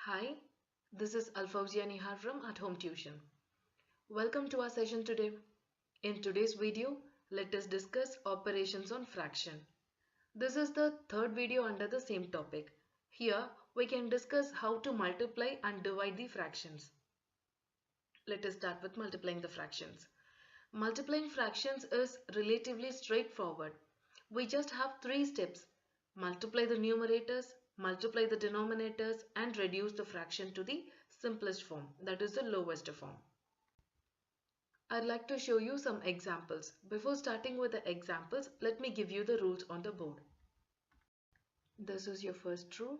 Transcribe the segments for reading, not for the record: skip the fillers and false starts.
Hi, this is Alfawzia Nihar from At Home Tuition. Welcome to our session today. In today's video, let us discuss operations on fraction. This is the third video under the same topic. Here, we can discuss how to multiply and divide the fractions. Let us start with multiplying the fractions. Multiplying fractions is relatively straightforward. We just have three steps. Multiply the numerators, multiply the denominators, and reduce the fraction to the simplest form, that is the lowest form. I'd like to show you some examples. Before starting with the examples, let me give you the rules on the board. This is your first rule,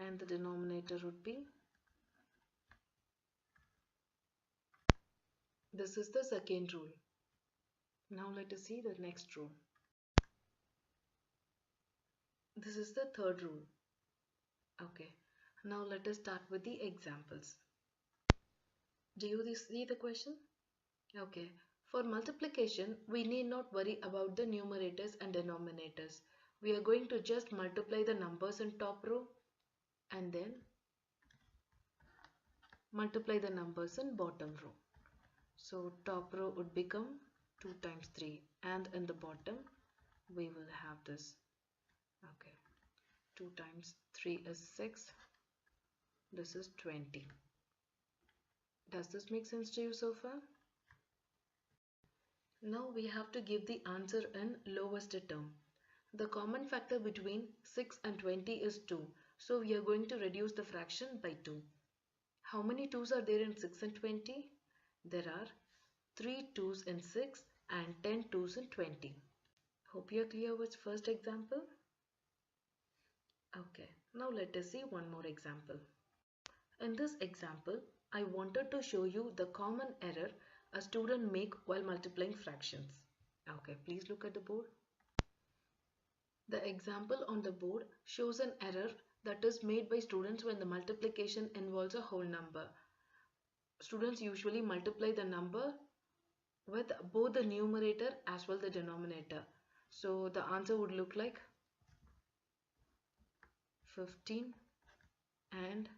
and the denominator would be. This is the second rule. Now let us see the next rule. This is the third rule. Okay, now let us start with the examples. Do you see the question? Okay, for multiplication, we need not worry about the numerators and denominators. We are going to just multiply the numbers in top row and then multiply the numbers in bottom row. So top row would become 2 times 3 and in the bottom we will have this. Okay, 2 times 3 is 6. This is 20. Does this make sense to you so far? Now we have to give the answer in lowest term. The common factor between 6 and 20 is 2. So we are going to reduce the fraction by 2. How many 2's are there in 6 and 20? There are 3 2's in 6 and 10 2's in 20. Hope you are clear with first example. Okay, now let us see one more example. In this example, I wanted to show you the common error a student make while multiplying fractions. Okay, please look at the board. The example on the board shows an error that is made by students when the multiplication involves a whole number. Students usually multiply the number with both the numerator as well the denominator. So the answer would look like 15 and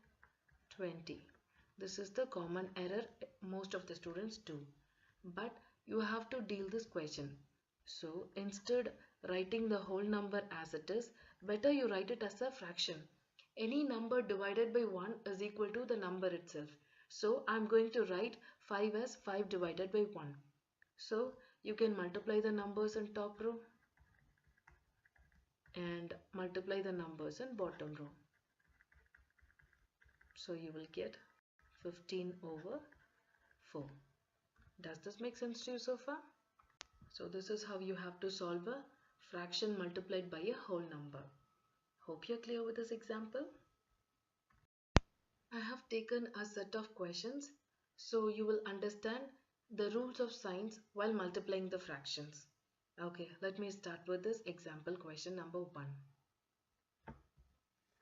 20. This is the common error most of the students do. But you have to deal this question. So instead writing the whole number as it is, better you write it as a fraction. Any number divided by 1 is equal to the number itself. So I'm going to write 5 as 5 divided by 1. So you can multiply the numbers in top row and multiply the numbers in bottom row. So you will get 15 over 4. Does this make sense to you so far? So this is how you have to solve a fraction multiplied by a whole number. Hope you're clear with this example. I have taken a set of questions so you will understand the rules of signs while multiplying the fractions. Okay, let me start with this example question number 1.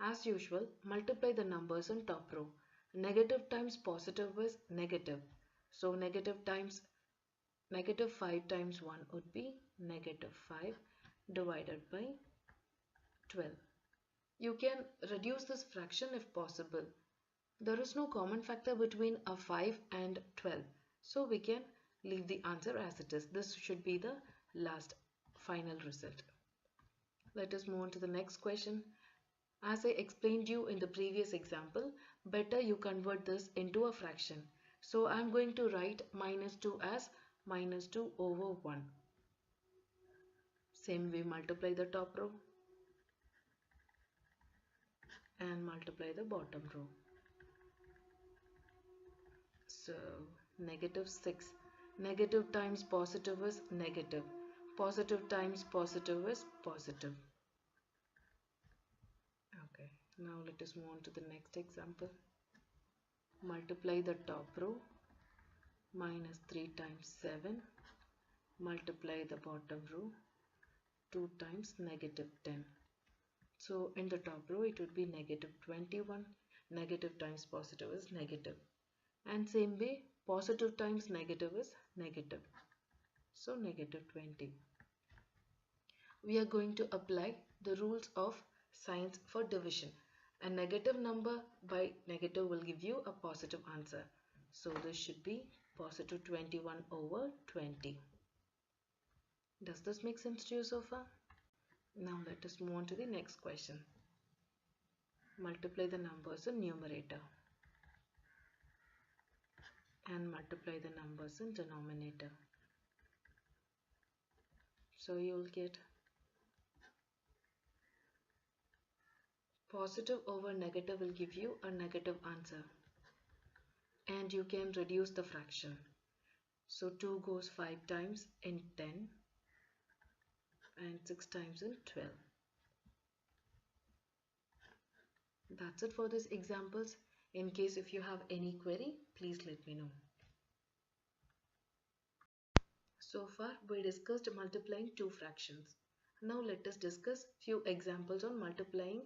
As usual, multiply the numbers in top row. Negative times positive is negative. So negative 5 times 1 would be negative 5 divided by 12. You can reduce this fraction if possible. There is no common factor between a 5 and 12. So we can leave the answer as it is. This should be the last final result. Let us move on to the next question. As I explained you in the previous example, better you convert this into a fraction. So I am going to write minus 2 as minus 2 over 1. Same way, multiply the top row and multiply the bottom row. So negative 6. Negative times positive is negative. Positive times positive is positive. Okay, now let us move on to the next example. Multiply the top row. Minus 3 times 7. Multiply the bottom row. 2 times negative 10. So in the top row it would be negative 21. Negative times positive is negative. And same way, positive times negative is negative. So negative 20. We are going to apply the rules of signs for division. A negative number by negative will give you a positive answer. So this should be positive 21 over 20. Does this make sense to you so far? Now let us move on to the next question. Multiply the numbers in numerator and multiply the numbers in denominator. So you will get positive over negative will give you a negative answer. And you can reduce the fraction. So 2 goes 5 times in 10 and 6 times in 12. That's it for these examples. In case if you have any query, please let me know. So far we discussed multiplying two fractions. Now let us discuss few examples on multiplying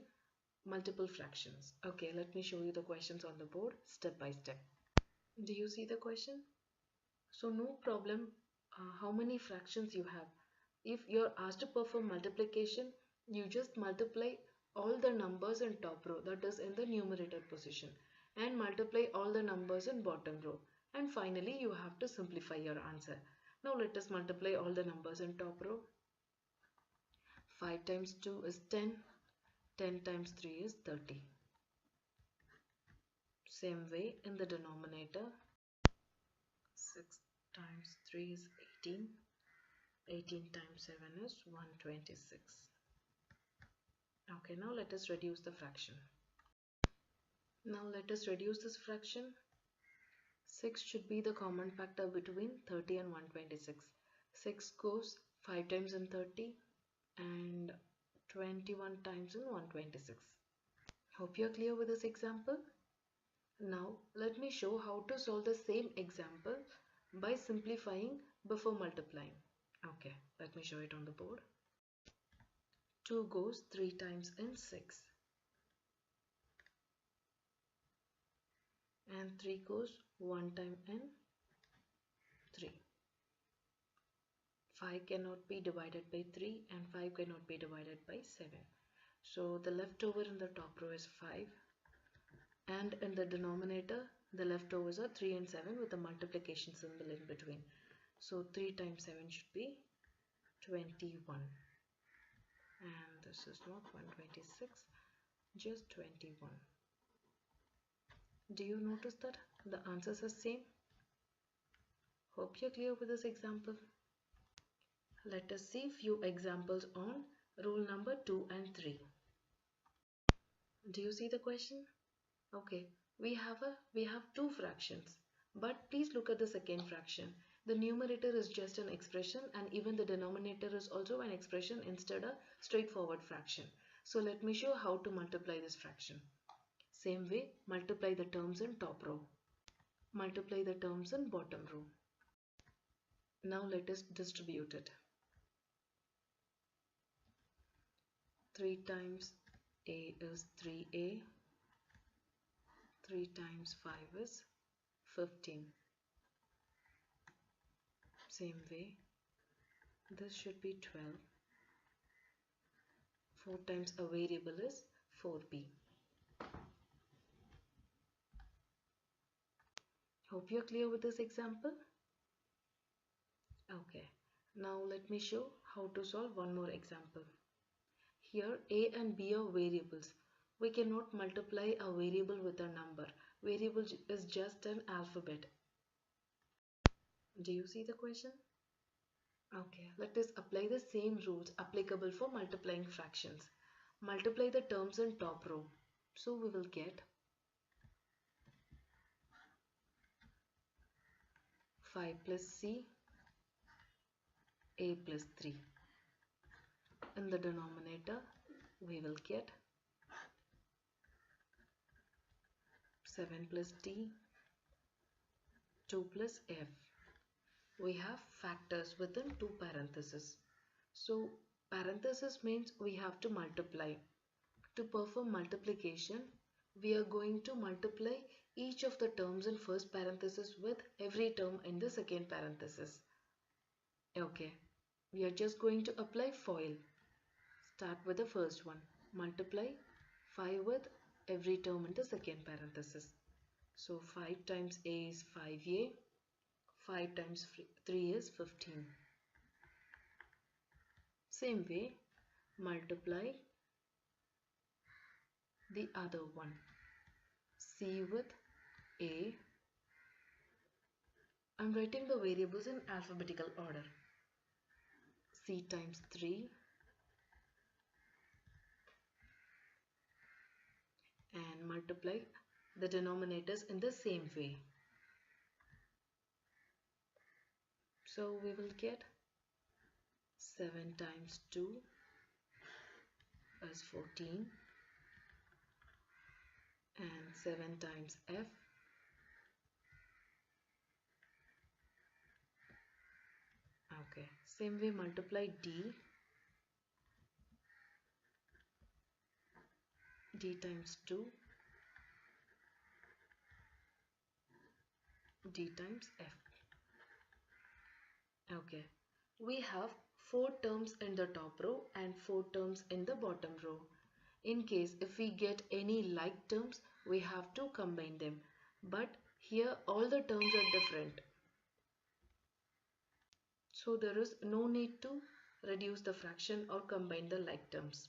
multiple fractions. Okay, let me show you the questions on the board step by step. Do you see the question? So no problem how many fractions you have. If you're asked to perform multiplication, you just multiply all the numbers in top row, that is in the numerator position, and multiply all the numbers in bottom row, and finally you have to simplify your answer. Now let us multiply all the numbers in top row. 5 times 2 is 10, 10 times 3 is 30. Same way in the denominator, 6 times 3 is 18, 18 times 7 is 126. Okay, now let us reduce the fraction. Now let us reduce this fraction. 6 should be the common factor between 30 and 126. 6 goes 5 times in 30 and 21 times in 126. Hope you are clear with this example. Now let me show how to solve the same example by simplifying before multiplying. Okay, let me show it on the board. 2 goes 3 times in 6 and 3 goes 1 time in 3. 5 cannot be divided by 3 and 5 cannot be divided by 7. So the leftover in the top row is 5, and in the denominator the leftovers are 3 and 7 with a multiplication symbol in between. So 3 times 7 should be 21, and this is not 126, just 21. Do you notice that the answers are same? Hope you're clear with this example. Let us see few examples on rule number 2 and 3. Do you see the question? Okay, we have two fractions, but please look at the second fraction. The numerator is just an expression, and even the denominator is also an expression instead of straightforward fraction. So let me show how to multiply this fraction. Same way, multiply the terms in top row. Multiply the terms in bottom row. Now let us distribute it. 3 times a is 3a. 3 times 5 is 15. Same way, this should be 12. 4 times a variable is 4b. Hope you're clear with this example. Okay, now let me show how to solve one more example. Here a and b are variables. We cannot multiply a variable with a number. Variable is just an alphabet. Do you see the question? Okay, let us apply the same rules applicable for multiplying fractions. Multiply the terms in top row. So we will get 5 plus c, a plus 3. In the denominator, we will get 7 plus d, 2 plus f. We have factors within two parentheses. So parenthesis means we have to multiply. To perform multiplication, we are going to multiply each of the terms in first parenthesis with every term in the second parenthesis. Okay, we are just going to apply FOIL. Start with the first one. multiply 5 with every term in the second parenthesis. So 5 times a is 5a, 5 times 3 is 15. Same way, multiply the other one, c with a. I'm writing the variables in alphabetical order. C times 3 and multiply the denominators in the same way. So we will get 7 times 2 is 14 and 7 times f okay. Same way, multiply d times 2, d times f. Okay, we have 4 terms in the top row and 4 terms in the bottom row. In case if we get any like terms, we have to combine them. But here all the terms are different. So there is no need to reduce the fraction or combine the like terms.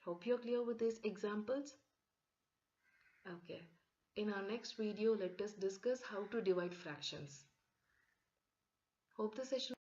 Hope you're clear with these examples. Okay. In our next video, let us discuss how to divide fractions. Hope the session